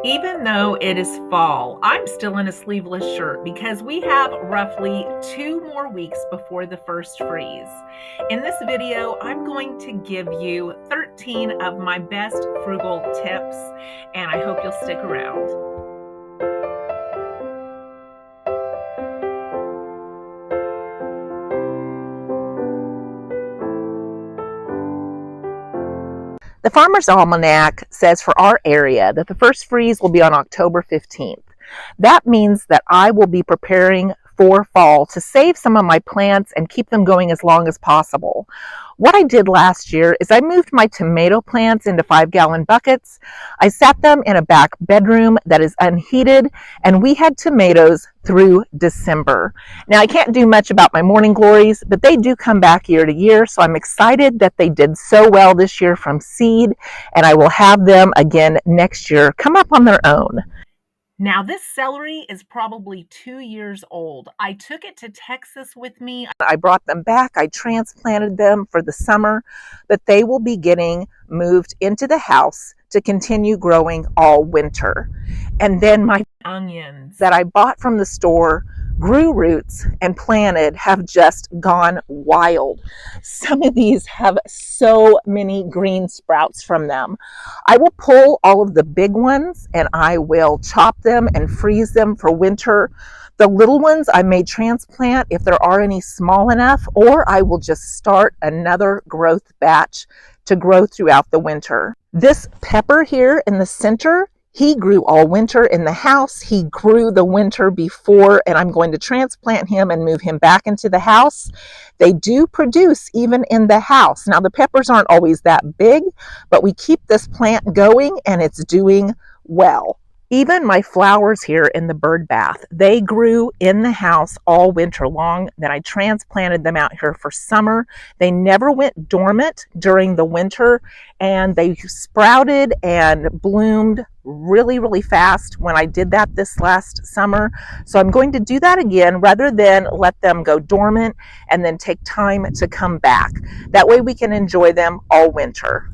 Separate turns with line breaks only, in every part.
Even though it is fall, I'm still in a sleeveless shirt because we have roughly 2 more weeks before the first freeze. In this video, I'm going to give you 13 of my best frugal tips, and I hope you'll stick around. The Farmer's Almanac says for our area that the first freeze will be on October 15th. That means that I will be preparing for fall to save some of my plants and keep them going as long as possible. What I did last year is I moved my tomato plants into 5-gallon buckets. I sat them in a back bedroom that is unheated, and we had tomatoes through December. Now, I can't do much about my morning glories, but they do come back year to year, so I'm excited that they did so well this year from seed, and I will have them again next year come up on their own. Now, this celery is probably 2 years old. I took it to Texas with me. I brought them back. I transplanted them for the summer, but they will be getting moved into the house to continue growing all winter. And then my onions that I bought from the store grew roots and planted have just gone wild. Some of these have so many green sprouts from them. I will pull all of the big ones and I will chop them and freeze them for winter. The little ones I may transplant if there are any small enough, or I will just start another growth batch to grow throughout the winter. This pepper here in the center, he grew all winter in the house. He grew the winter before, and I'm going to transplant him and move him back into the house. They do produce even in the house. Now, the peppers aren't always that big, but we keep this plant going and it's doing well. Even my flowers here in the bird bath, they grew in the house all winter long. Then I transplanted them out here for summer. They never went dormant during the winter, and they sprouted and bloomed really, really fast when I did that this last summer. So I'm going to do that again rather than let them go dormant and then take time to come back. That way we can enjoy them all winter.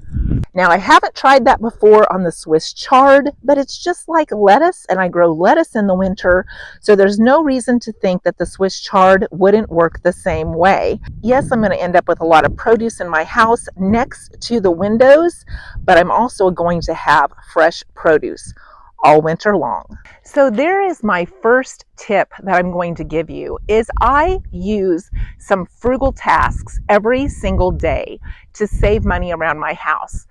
Now, I haven't tried that before on the Swiss chard, but it's just like lettuce, and I grow lettuce in the winter, so there's no reason to think that the Swiss chard wouldn't work the same way. Yes, I'm going to end up with a lot of produce in my house next to the windows, but I'm also going to have fresh produce all winter long. So there is my first tip that I'm going to give you is I use some frugal tasks every single day to save money around my house.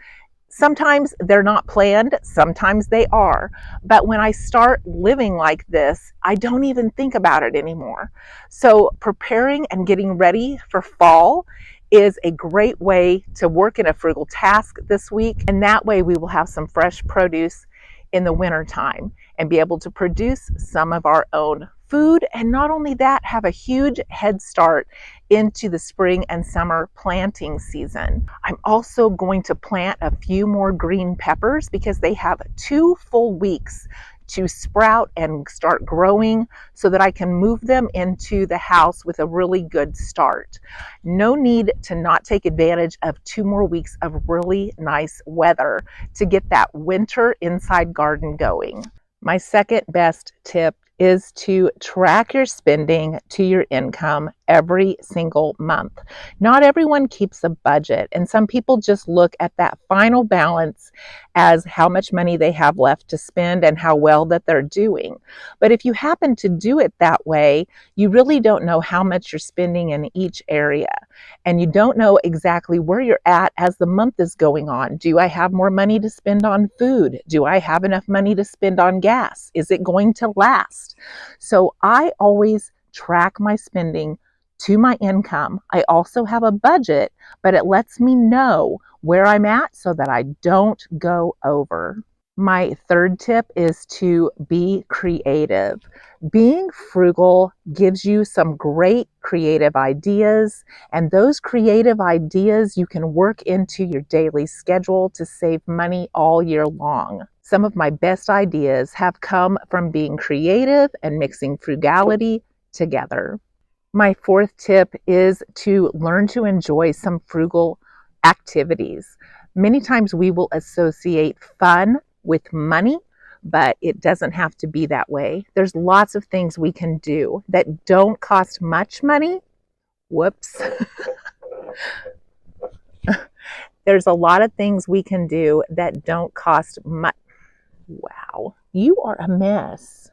Sometimes they're not planned, sometimes they are, but when I start living like this, I don't even think about it anymore. So preparing and getting ready for fall is a great way to work in a frugal task this week, and that way we will have some fresh produce in the winter time and be able to produce some of our own food, and not only that, have a huge head start into the spring and summer planting season. I'm also going to plant a few more green peppers because they have 2 full weeks to sprout and start growing so that I can move them into the house with a really good start. No need to not take advantage of 2 more weeks of really nice weather to get that winter inside garden going. My second best tip is to track your spending to your income every single month. Not everyone keeps a budget, and some people just look at that final balance as how much money they have left to spend and how well that they're doing. But if you happen to do it that way, you really don't know how much you're spending in each area, and you don't know exactly where you're at as the month is going on. Do I have more money to spend on food? Do I have enough money to spend on gas? Is it going to last? So I always track my spending to my income. I also have a budget, but it lets me know where I'm at so that I don't go over. My third tip is to be creative. Being frugal gives you some great creative ideas, and those creative ideas you can work into your daily schedule to save money all year long. Some of my best ideas have come from being creative and mixing frugality together. My fourth tip is to learn to enjoy some frugal activities. Many times we will associate fun with money, but it doesn't have to be that way. There's lots of things we can do that don't cost much money. Whoops. There's a lot of things we can do that don't cost much. Wow, you are a mess.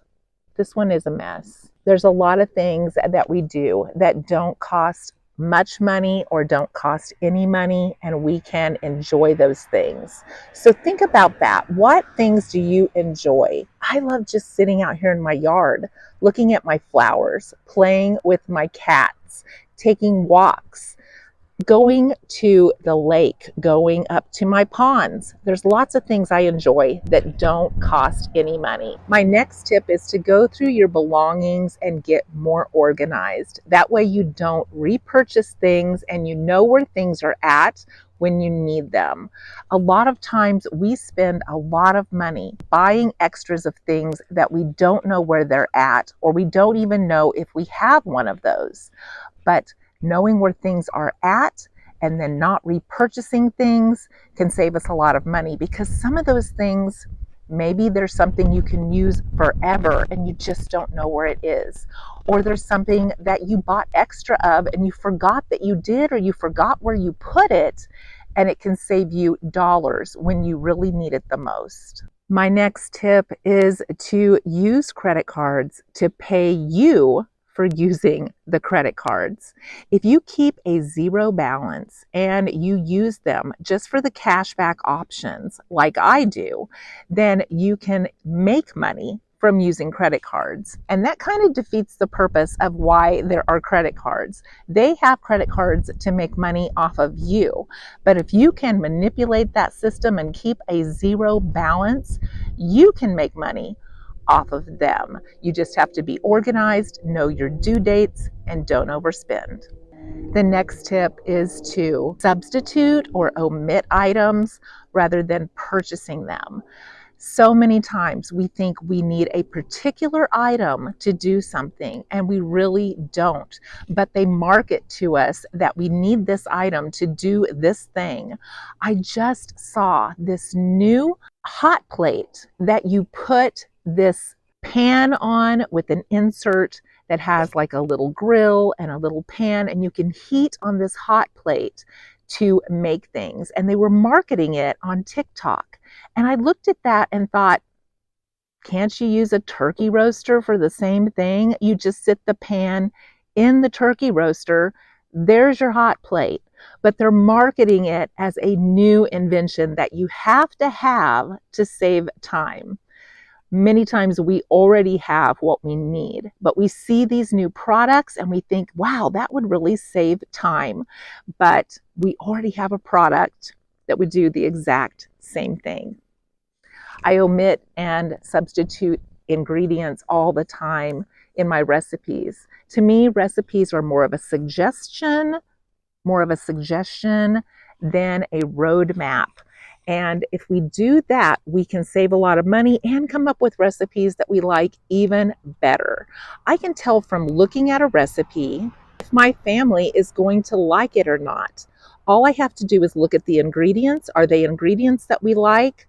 This one is a mess. There's a lot of things that we do that don't cost much money or don't cost any money, and we can enjoy those things. So think about that. What things do you enjoy? I love just sitting out here in my yard, looking at my flowers, playing with my cats, taking walks, going to the lake, going up to my ponds. There's lots of things I enjoy that don't cost any money. My next tip is to go through your belongings and get more organized. That way you don't repurchase things and you know where things are at when you need them. A lot of times we spend a lot of money buying extras of things that we don't know where they're at, or we don't even know if we have one of those. But knowing where things are at and then not repurchasing things can save us a lot of money, because some of those things, maybe there's something you can use forever and you just don't know where it is. Or there's something that you bought extra of and you forgot that you did, or you forgot where you put it, and it can save you dollars when you really need it the most. My next tip is to use credit cards to pay you for using the credit cards. If you keep a zero balance and you use them just for the cashback options like I do, then you can make money from using credit cards. And that kind of defeats the purpose of why there are credit cards. They have credit cards to make money off of you. But if you can manipulate that system and keep a zero balance, you can make money off of them. You just have to be organized, know your due dates, and don't overspend. The next tip is to substitute or omit items rather than purchasing them. So many times we think we need a particular item to do something, and we really don't. But they market to us that we need this item to do this thing. I just saw this new hot plate that you put this pan on with an insert that has like a little grill and a little pan, and you can heat on this hot plate to make things. And they were marketing it on TikTok. And I looked at that and thought, can't you use a turkey roaster for the same thing? You just sit the pan in the turkey roaster, there's your hot plate. But they're marketing it as a new invention that you have to save time. Many times we already have what we need, but we see these new products and we think, wow, that would really save time. But we already have a product that would do the exact same thing. I omit and substitute ingredients all the time in my recipes. To me, recipes are more of a suggestion than a roadmap. And if we do that, we can save a lot of money and come up with recipes that we like even better. I can tell from looking at a recipe if my family is going to like it or not. All I have to do is look at the ingredients. Are they ingredients that we like?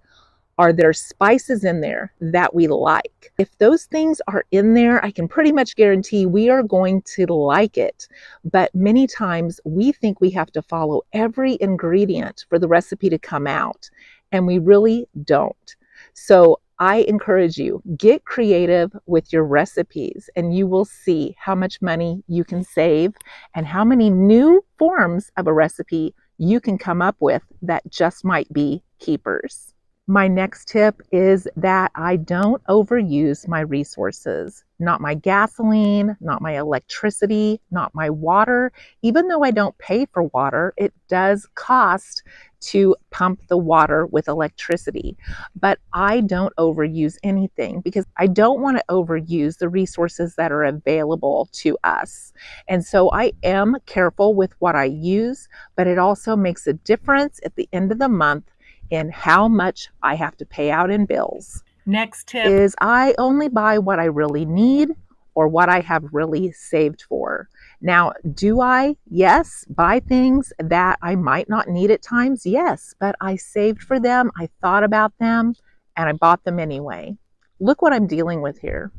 Are there spices in there that we like? If those things are in there, I can pretty much guarantee we are going to like it. But many times we think we have to follow every ingredient for the recipe to come out, and we really don't. So I encourage you, get creative with your recipes, and you will see how much money you can save and how many new forms of a recipe you can come up with that just might be keepers. My next tip is that I don't overuse my resources. Not my gasoline, not my electricity, not my water. Even though I don't pay for water, it does cost to pump the water with electricity. But I don't overuse anything because I don't want to overuse the resources that are available to us. And so I am careful with what I use, but it also makes a difference at the end of the month in how much I have to pay out in bills. Next tip is I only buy what I really need or what I have really saved for. Now, do I? Yes. Buy things that I might not need at times? Yes. But I saved for them, I thought about them, and I bought them anyway. look what I'm dealing with here.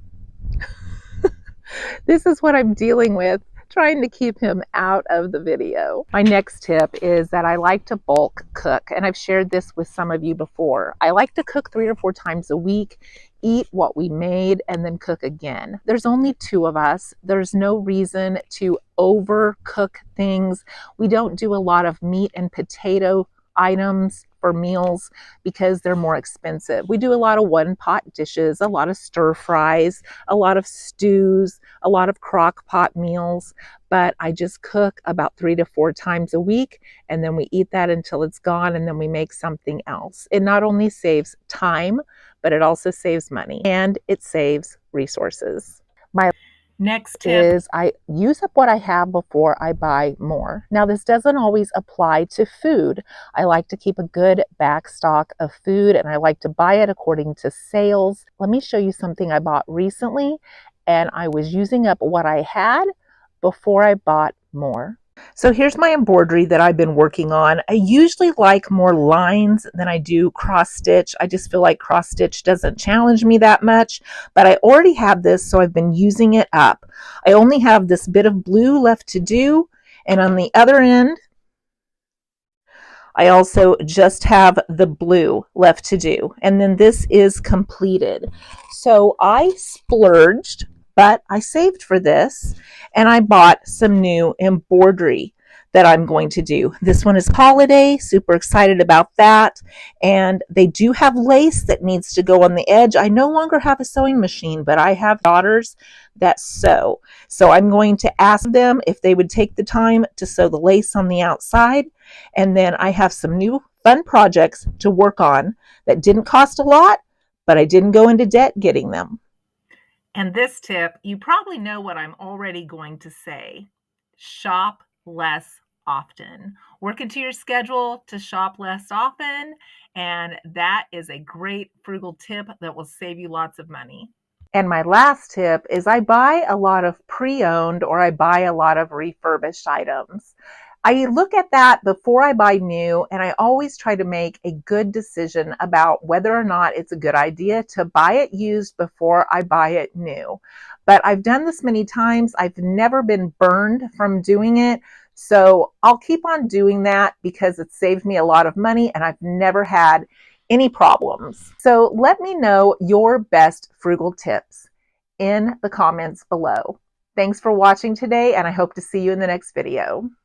This is what I'm dealing with, trying to keep him out of the video. My next tip is that I like to bulk cook, and I've shared this with some of you before. I like to cook 3 or 4 times a week, eat what we made, and then cook again. There's only 2 of us. There's no reason to overcook things. We don't do a lot of meat and potato items for meals because they're more expensive. We do a lot of one-pot dishes, a lot of stir fries, a lot of stews, a lot of crock pot meals, but I just cook about 3 to 4 times a week, and then we eat that until it's gone, and then we make something else. It not only saves time, but it also saves money, and it saves resources. My next tip is I use up what I have before I buy more. Now, this doesn't always apply to food. I like to keep a good back stock of food, and I like to buy it according to sales. Let me show you something I bought recently, and I was using up what I had before I bought more. So here's my embroidery that I've been working on. I usually like more lines than I do cross stitch. I just feel like cross stitch doesn't challenge me that much, but I already have this, so I've been using it up. I only have this bit of blue left to do, and on the other end, I also just have the blue left to do, and then this is completed. So I splurged, but I saved for this, and I bought some new embroidery that I'm going to do. This one is holiday, super excited about that, and they do have lace that needs to go on the edge. I no longer have a sewing machine, but I have daughters that sew. So I'm going to ask them if they would take the time to sew the lace on the outside, and then I have some new fun projects to work on that didn't cost a lot, but I didn't go into debt getting them. And this tip, you probably know what I'm already going to say. Shop less often. Work into your schedule to shop less often, and that is a great frugal tip that will save you lots of money. And my last tip is I buy a lot of pre-owned, or I buy a lot of refurbished items. I look at that before I buy new, and I always try to make a good decision about whether or not it's a good idea to buy it used before I buy it new. But I've done this many times. I've never been burned from doing it. So I'll keep on doing that because it saved me a lot of money, and I've never had any problems. So let me know your best frugal tips in the comments below. Thanks for watching today, and I hope to see you in the next video.